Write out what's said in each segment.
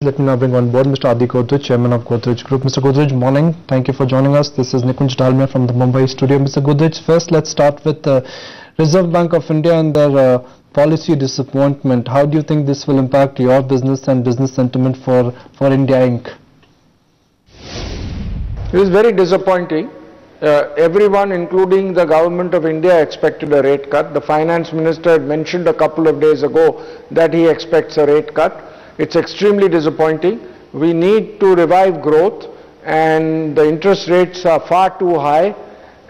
Let me now bring on board Mr. Adi Godrej, Chairman of Godrej Group. Mr. Godrej, morning. Thank you for joining us. This is Nikunj Dalmia from the Mumbai studio. Mr. Godrej, first let's start with the Reserve Bank of India and their policy disappointment. How do you think this will impact your business and business sentiment for India Inc.? It is very disappointing. Everyone, including the government of India, expected a rate cut. The finance minister had mentioned a couple of days ago that he expects a rate cut. It's extremely disappointing. We need to revive growth, and the interest rates are far too high,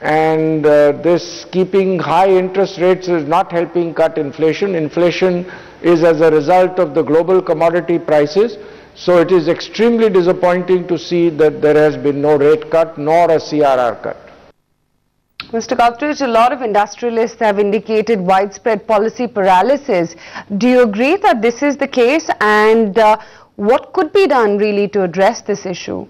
and this keeping high interest rates is not helping cut inflation. Inflation is as a result of the global commodity prices. So it is extremely disappointing to see that there has been no rate cut nor a CRR cut. Mr. Godrej, a lot of industrialists have indicated widespread policy paralysis. Do you agree that this is the case, and what could be done really to address this issue?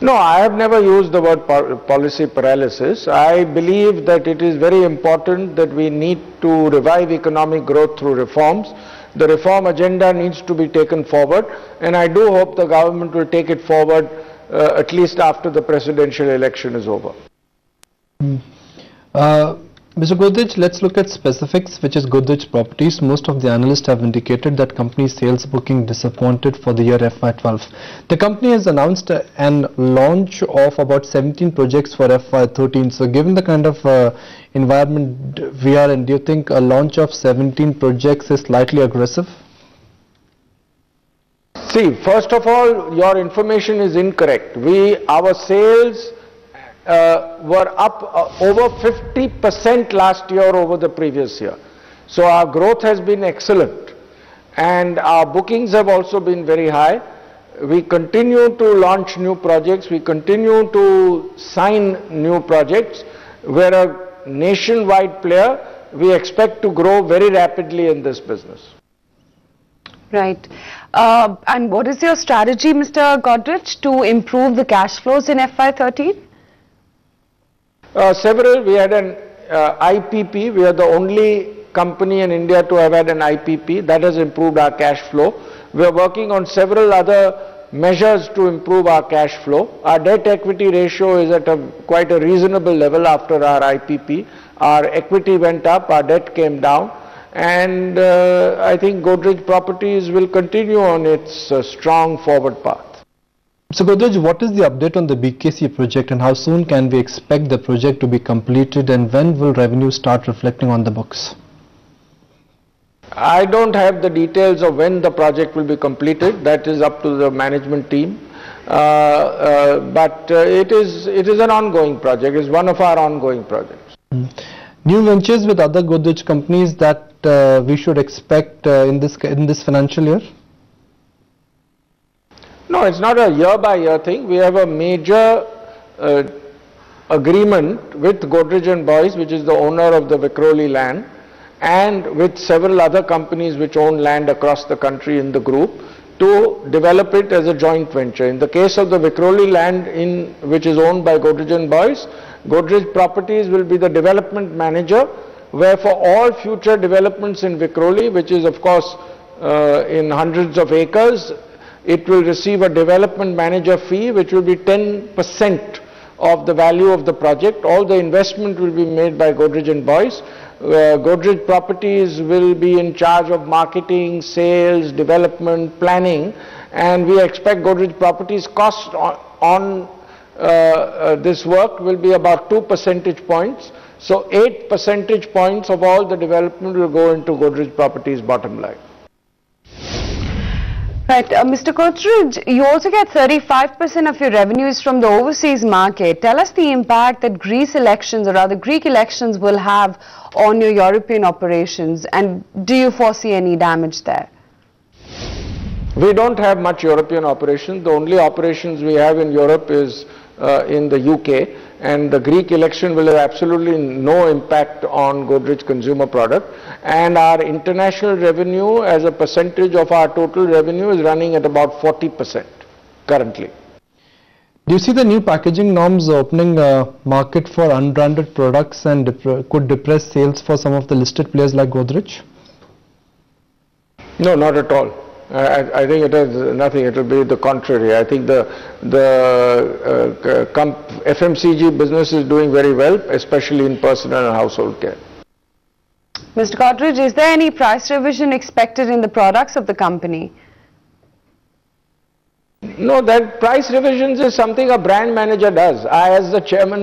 No, I have never used the word policy paralysis. I believe that it is very important that we need to revive economic growth through reforms. The reform agenda needs to be taken forward, and I do hope the government will take it forward at least after the presidential election is over. Mr. Godrej, let's look at specifics, which is Godrej Properties. Most of the analysts have indicated that company sales booking disappointed for the year FY12. The company has announced an launch of about 17 projects for FY13. So given the kind of environment we are in, do you think a launch of 17 projects is slightly aggressive? See, first of all, your information is incorrect. Our sales were up over 50% last year over the previous year. So our growth has been excellent, and our bookings have also been very high. We continue to launch new projects, we continue to sign new projects. We're a nationwide player. We expect to grow very rapidly in this business. Right. And what is your strategy, Mr. Godrej, to improve the cash flows in FY13? We had an IPP. We are the only company in India to have had an IPP. That has improved our cash flow. We are working on several other measures to improve our cash flow. Our debt equity ratio is at quite a reasonable level after our IPP. Our equity went up, our debt came down, and I think Godrej Properties will continue on its strong forward path. So Godrej, what is the update on the BKC project, and how soon can we expect the project to be completed, and when will revenue start reflecting on the books? I don't have the details of when the project will be completed. That is up to the management team. But it is an ongoing project. It's one of our ongoing projects. New ventures with other Godrej companies that we should expect in this financial year? No, it's not a year-by-year thing. We have a major agreement with Godrej & Boyce, which is the owner of the Vikhroli land, and with several other companies which own land across the country in the group, to develop it as a joint venture. In the case of the Vikhroli land, which is owned by Godrej & Boyce, Godrej Properties will be the development manager, where for all future developments in Vikhroli, which is of course in hundreds of acres, it will receive a development manager fee, which will be 10% of the value of the project. All the investment will be made by Godrej & Boyce. Godrej Properties will be in charge of marketing, sales, development, planning, and we expect Godrej Properties cost on this work will be about 2 percentage points. So 8 percentage points of all the development will go into Godrej Properties' bottom line. Right, Mr. Godrej, you also get 35% of your revenues from the overseas market. Tell us the impact that Greece elections, or rather Greek elections, will have on your European operations, and do you foresee any damage there? We don't have much European operations. The only operations we have in Europe is in the UK, and the Greek election will have absolutely no impact on Godrej Consumer Product, and our international revenue as a percentage of our total revenue is running at about 40% currently. Do you see the new packaging norms opening a market for unbranded products and could depress sales for some of the listed players like Godrej? No, not at all. I think it has nothing. It will be the contrary. I think the FMCG business is doing very well, especially in personal and household care. Mr. Godrej, is there any price revision expected in the products of the company? No, that price revisions is something a brand manager does. I, as the chairman,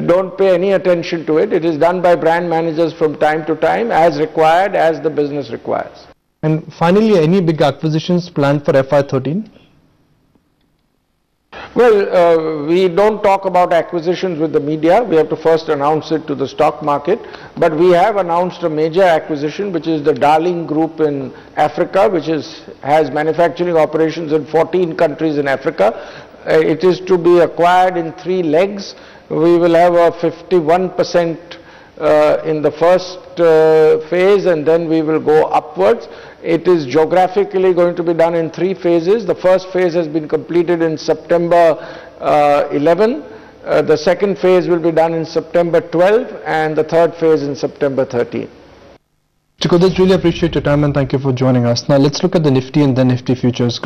don't pay any attention to it. It is done by brand managers from time to time, as required, as the business requires. And finally, any big acquisitions planned for FY13? Well, we don't talk about acquisitions with the media. We have to first announce it to the stock market. But we have announced a major acquisition, which is the Darling Group in Africa, which has manufacturing operations in 14 countries in Africa. It is to be acquired in 3 legs. We will have a 51% in the first phase, and then we will go upwards. It is geographically going to be done in 3 phases. The first phase has been completed in September 11. The second phase will be done in September 12, and the third phase in September 13. Mr. Godrej, really appreciate your time and thank you for joining us. Now let's look at the Nifty and the Nifty futures.